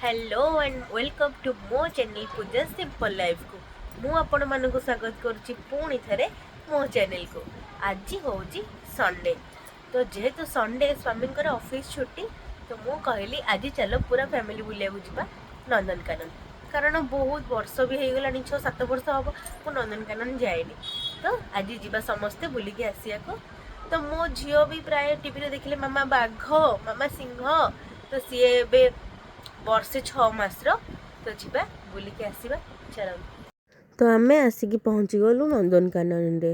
Hello and welcome to मो channel पूजा simple life को मु आपण मानक स्वागत करुच्ची पुणी थे मो चैनल को। आज हूँ संडे तो जेहेतु संडे स्वामी ऑफिस छुट्टी तो मु कहली आज चलो पूरा फैमिली बुलिया जा नंदनकानन कारण बहुत वर्ष भी हो गला 6-7 वर्ष हम मु नंदनकानन जाएनि तो आज जीवा समस्ते बुलिकी आसिया को। तो मो झील भी प्राय टीवी देखिले मामा बाघ मामा सिंह तो सी ए वर्षे 6 मासर तो जीवा बुलिकी आसवा चल। तो आम आसिक पहुँची गलु नंदनकानन रे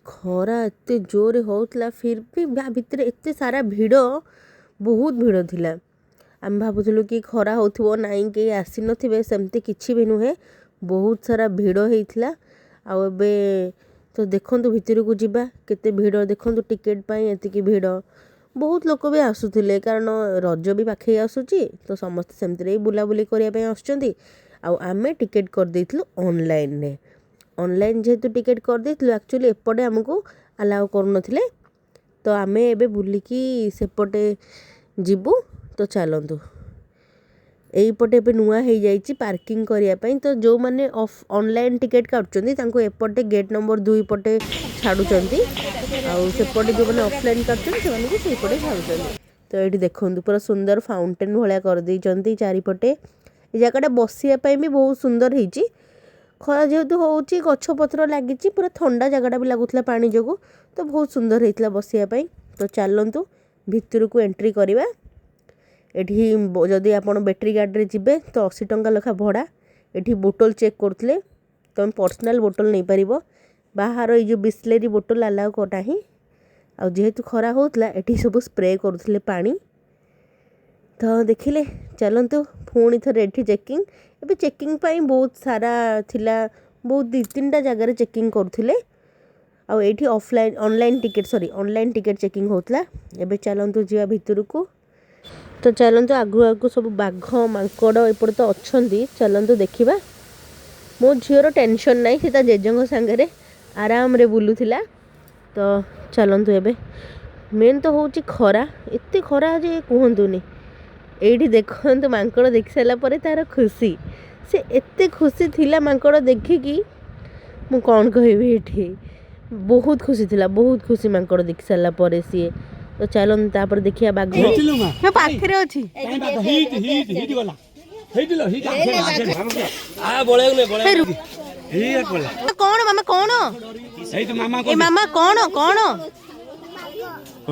खरा एत जोर होता फिर भी भितर एत सारा भिड़ बहुत भिड़ थिला। आम भावुलु कि खरा हो ना कहीं आसी नथिबे सेमती किछि भी नुहे बहुत सारा भिड़ होता। आबे तो देखंतु भितर को जीवा केते भिड़ देखंतु टिकेट पाई एतिकी भिड़ बहुत लोक भी आसुले कारण रज भी पाखे आसूची तो समस्त सेमती बुलाबुली करने आसुँच। आमे टिकेट कर देइथिलु ऑनलाइन रे ऑनलाइन जेहेतु टिकेट कर देइथिलु एक्चुअली एपटे हमको अलाउ करूनथिले तो आमे एबे बुलिकी सेपटे जीवु। तो चलतु यहीपटे ए नुआ हो जाइए पार्किंग करने तो जो मैंने ऑनलाइन टिकेट काटुँच एपटे गेट नंबर 2 पटे छाड़ुंट आउपटे जो मैंने ऑफलाइन काटुँचे छाड़ुं। तो ये देखो पूरा सुंदर फाउंटेन भाया कर देइचंती चारिपटे ये जगह बसापी भी बहुत सुंदर होती खरा जेहेतु हो गछपत्र लगी पूरा ठंडा जगह भी लगुला पानी जो तो बहुत सुंदर होता बसापी। तो चलतु भितर को एंट्री करवा एठी जदि आप बैटेरी गाड़ी जी तो 80 टंका लेखा भड़ा एठी बोतल चेक करते तुम पर्सनाल बोतल नहीं पार बाहर ये बिस्लेरी बोतल अलाउ करना ही आ जेहेतु खरा होता एठी सब स्प्रे करुले पानी। तो देखिले चलतु पुणी थे एठी चेकिंग एबे चेकिंग पाई बहुत सारा थिला बहुत 2-3टा जगार चेकिंग करुले आठी offline online ticket online ticket checking होता। एबे चलतु जा भितर को तो चलतु आगु आगु सब बाघ मांकड़ एपटे तो अच्छा चलतु देखा मो झीर टेंशन नहीं सी जेजेंग सांगे आराम रे बुलूला। तो चलतु एबे मेन तो हूँ खरा एत खरा जे कहतुनी ये देखते मांकड़ देख सारापर तार खुशी से एत खुशी थिला मांकड़ देखिकी मु कौन कहबी ये बहुत खुशी थिला बहुत खुशी मांकड़ देख सारापर सी। तो चलन तापर देखिया बाघ मैं पाखरे अछि कौन मामा कौन ए मामा कौन कौन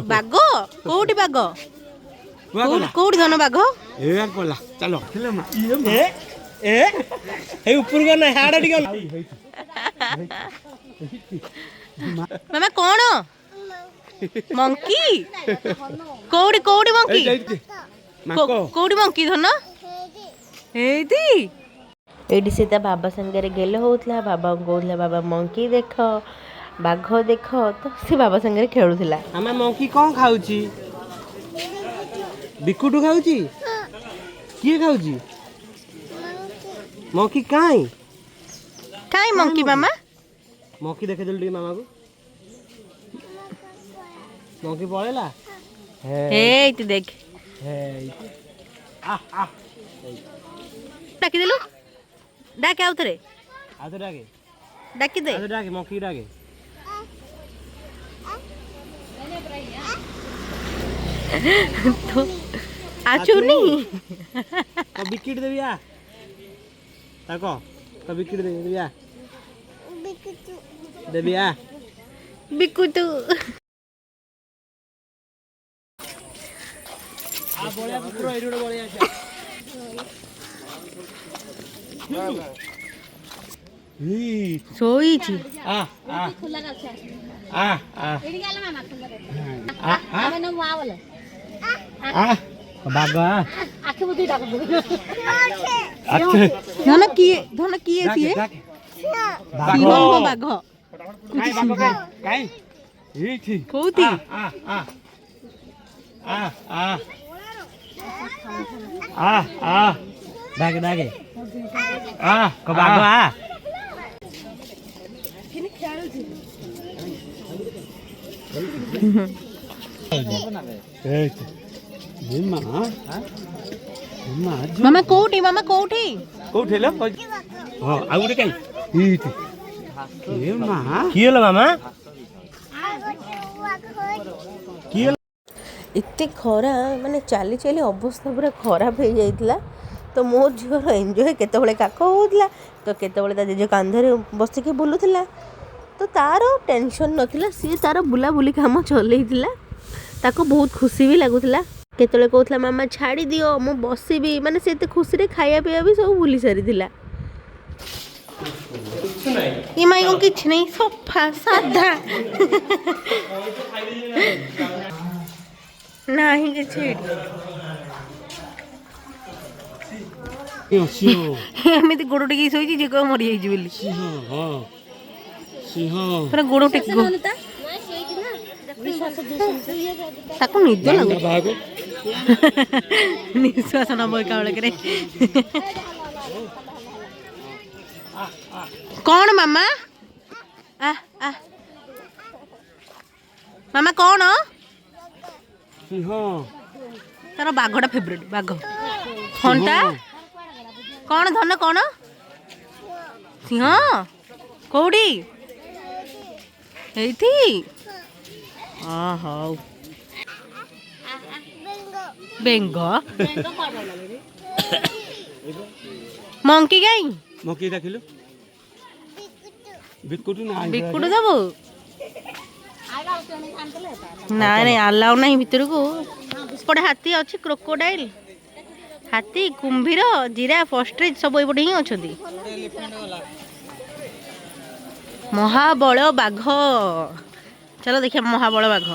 बाघ कोठी बाघ कोठी धन बाघ ए पला चलो ए ए ऊपर को ना हाड़ा टिक मामा कौन मंकी कोठी कोठी मंकी कोठी मंकी धन एदी एडी से बाबा संगे गेले होता बाबा कहला बाबा मंकी देख बाघ देख तो से बाबा संगे खेलुला। आमे मंकी कौन खाउची बिकुटू खाउची किए खाउची मंकी काई काई मंकी मामा मंकी देखे दिल मामा को मंकी पळेला हे तू देख हे आ आ डाकी देलु डाक आउथरे डाके डाकी दे डाके मंकी डाके तो आचु नहीं तो विकेट देबिया ताको तो विकेट देबिया देबिया बिकुतु आ बळिया पुरो एडुडो बळिया छ सोई छी आ आ आ आ एडी गाल मामा आ आ आमे न वा बोले आ बाबा आखे बुद्धि डाक धन किए सिए बाघ बाघ काई बाघ काई ई थी कोती आ आ आ आ आ आ डाके डाके आ को बाघ आ किने खेलु छी ए जिम्मा हां मामा कोठी कोठे ल हां आ गुटे काई इति ए मा किए ल मामा किए एते खरा माने चली चली अवस्था पूरा खराब हो जाइतिला। तो मो झीवर एंजॉय केतबले काक होउतला तो केतबले ता जे कांधरे बसिके बुलुथिला। तो तार टेंशन नथिला, सी तार बुला बुली काम चलैतिला। ताको बहुत खुशी भी लागुथिला। केतले कहूतला मामा छाड़ी दियो मु बसिबी, माने से एते खुशी रे खाया पिया भी सब भूली सारिथिला। ये माई को किछ नहीं सफा साधा नाही किछ एମିତି ଗୋଡ଼ ଟିକେ ଶୋଇଛି ଯେ କହ ମରି ଯାଇଛି ବୋଲି। ପୁରା ଗୋଡ଼ ଟିକେ ତାକୁ ନିଦ ଲାଗୁଛି ନିଶ୍ୱାସ ନବ ଏକା ବେଳକରେ। କଣ ମାମା ମାମା କଣ ତାର ବାଘଟା ଫେଭରେଟ୍ ବାଘ ହଣ୍ଟା कौन धन कौन सिंह कौड़ी एथी हौ बेंग मंकी गाई मकी देखिलु बिकुटु ना बिकुटु दबो ना नहीं अलाउ नहीं भीतर को पड़े हाथी अच्छी क्रोकोडाइल हाथी कुंभीर जिराफ ऑस्ट्रिच सब एपटे ही अच्छा महाबल बाघ। चलो देखिए महाबल बाघ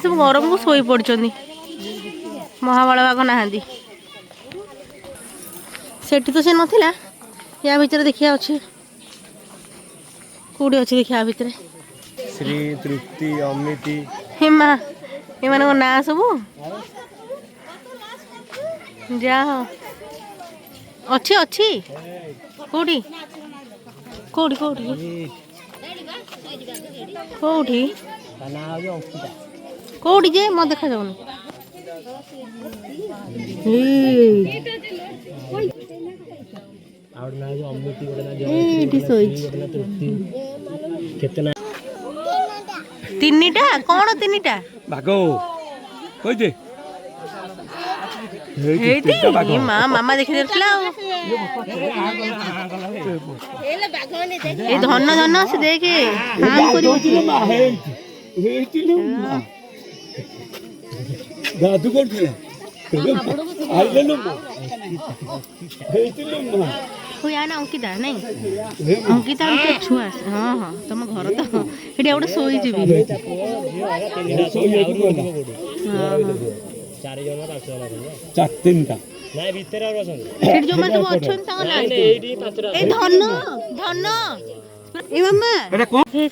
सब गरम को शोई पड़छंदी। महाबल बाघ नहांती सेठी तो से नथिला या भीतर देखिया अछि कोडी अछि देखिया भीतर श्री तृप्ति अमिति हेमा एमान को ना सब जा अच्छी अच्छी कोडी कोडी कोडी कोडी कोडी जे म देखा जाउनी और ना जो अमिति गोटे ना केतना तीनटा कोन तीनटा भागो कहि दे माँ मामा देखी देला ए धन धन से देखे दादू कोन अंकिता नहीं अंकिता छुआ हाँ हाँ तुम घर तो ये गोटे शोई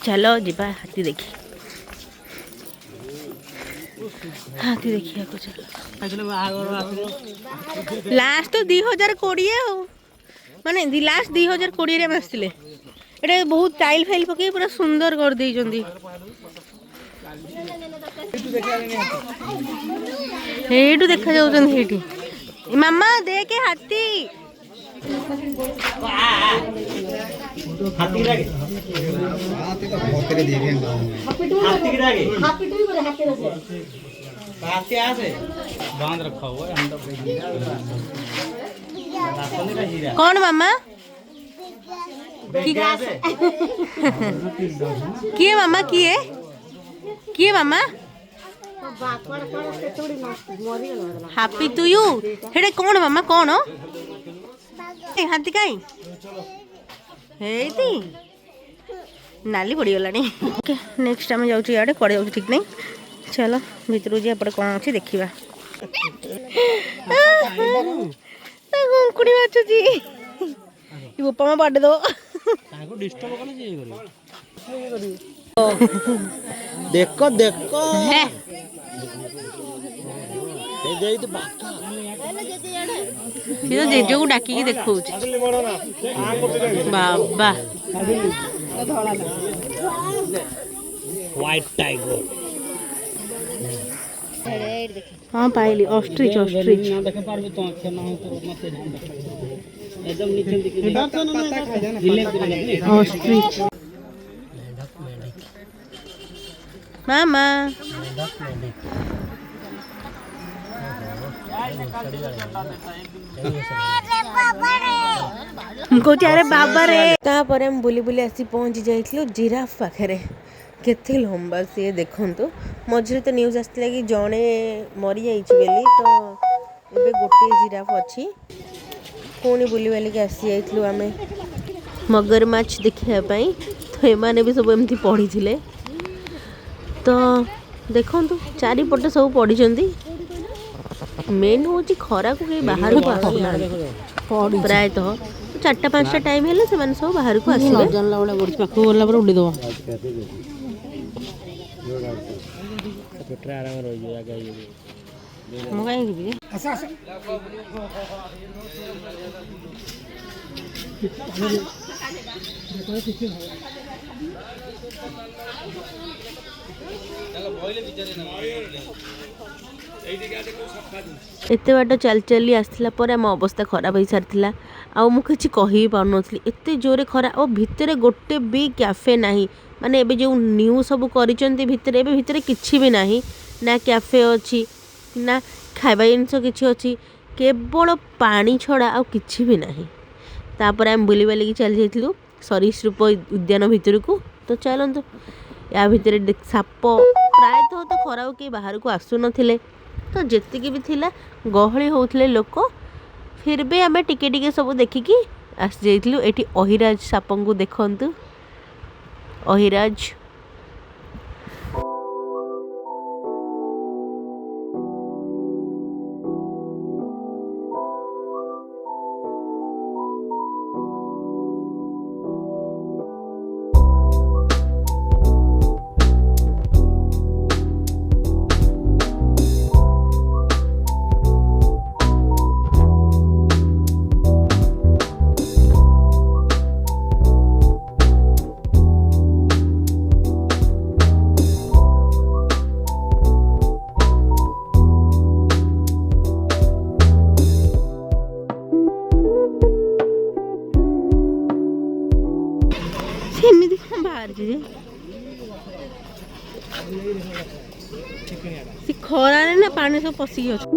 चलो जीवा हाथी देखी हाथी देखिए लास्ट तो 2020 हो माने लास्ट 2020 में आसते ये बहुत टाइल फाइल पकई पूरा सुंदर कर दे हेटू देखा जाऊँ मामा देखे हाथी कौन मामा किए मामा किए मामा हापी टू यू हेडे कौन मामा कौन हाथी कहीं हेती नाली पड़गला ओके नेक्स्ट आम जाऊँ इे कड़े जाऊँ ठीक नहीं चलो भितर जी एपटे कौन अच्छी देखा कुड़ी बाचुची बोपा मा बाटे दो देखो देखो जेजे को डाक देखा बाबा व्हाइट टाइगर हाँ पाइली ऑस्ट्रिच ऑस्ट्रिच देखे पारबे तो आंखें ना हो तो मत ध्यान रख एकदम नीचे दिखे ऑस्ट्रिच मामा कौच अरे बाबा रे तापर हम बुली बुली आसी पहुँची जाइलु जिराफ पाखे केते लंबा सी देखु मझे तो न्यूज आसला कि जड़े मरी जाइए तो एबे गोटे जिराफ अच्छी पुणी बुली बालिक आसी जाइलु आम मगरमाछ देखापी तो एमाने भी सब एमती पढ़ी तो देखु चारिपटे सब पढ़ी मेन हूँ खरा को कहीं बाहर को आसना प्रायतः 4-5टा टाइम है सब बाहर को आस एते बाट चल चली आसला पर आम अवस्था खराब हो सारी आउ मु किछि कहि पाउनथली एते जोरे खरा और भितरे गोटे भी कैफे नाही माने एबे जो न्यू सब करिसंती भितरे एबे भितरे किछि भी नाही ना कैफे अछि ना खाइबा जिनिस किछि अछि केवल पानी छड़ा आ किछि भी नाही तापर आम बुली बाली चल जाइथिलु सरीसृप उद्यान भितर को तो चलंतु या भितर साप प्रायतः तो खरा के बाहर को आसु नथिले तो जेतिकी भी थिला गहली होउथले लोक फिर भी आमे टिके टिके सब देखिकी आस जाइथिलु एठी अहिराज सापंगु देखंतु अहिराज खरा ना पानी सब पशिकी अच्छे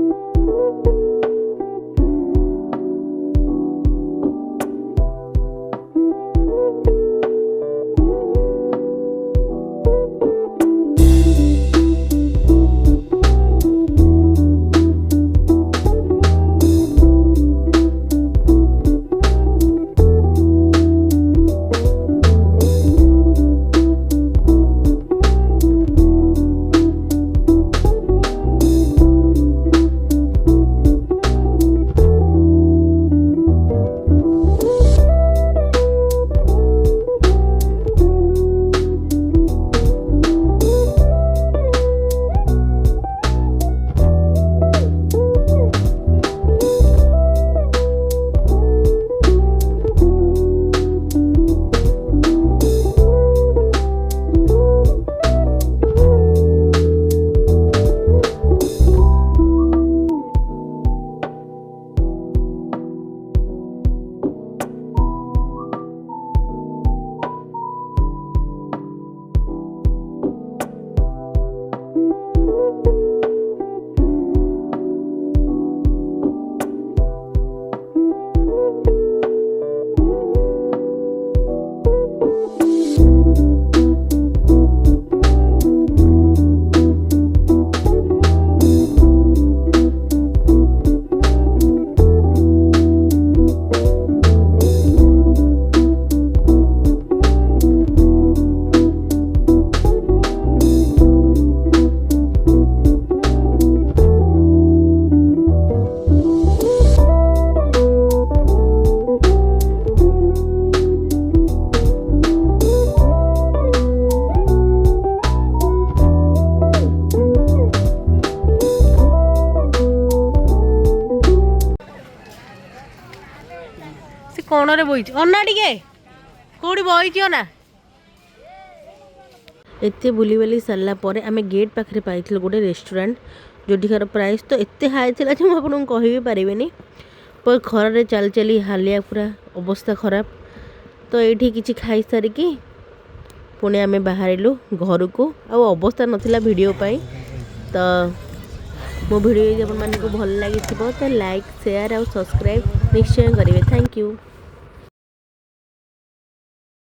कोणरे बही अना टे कौटी बही ना एते बुली बाली सरला आम गेट पाखे पाई गोटे रेस्टोरेंट जोठिकार प्राइस तो एते हाई थिला जे आपको कहि भी पारिबेनी पर खरारे चल चली हालिया पूरा अवस्था खराब तो ये किसी खाई सारिकी पुणे आम बाहरिलु घर को अवस्था नाला वीडियो पाई तो मो वीडियो जब आपको भल लगी तो लाइक शेयर और सब्सक्राइब निश्चय करेंगे। Thank you.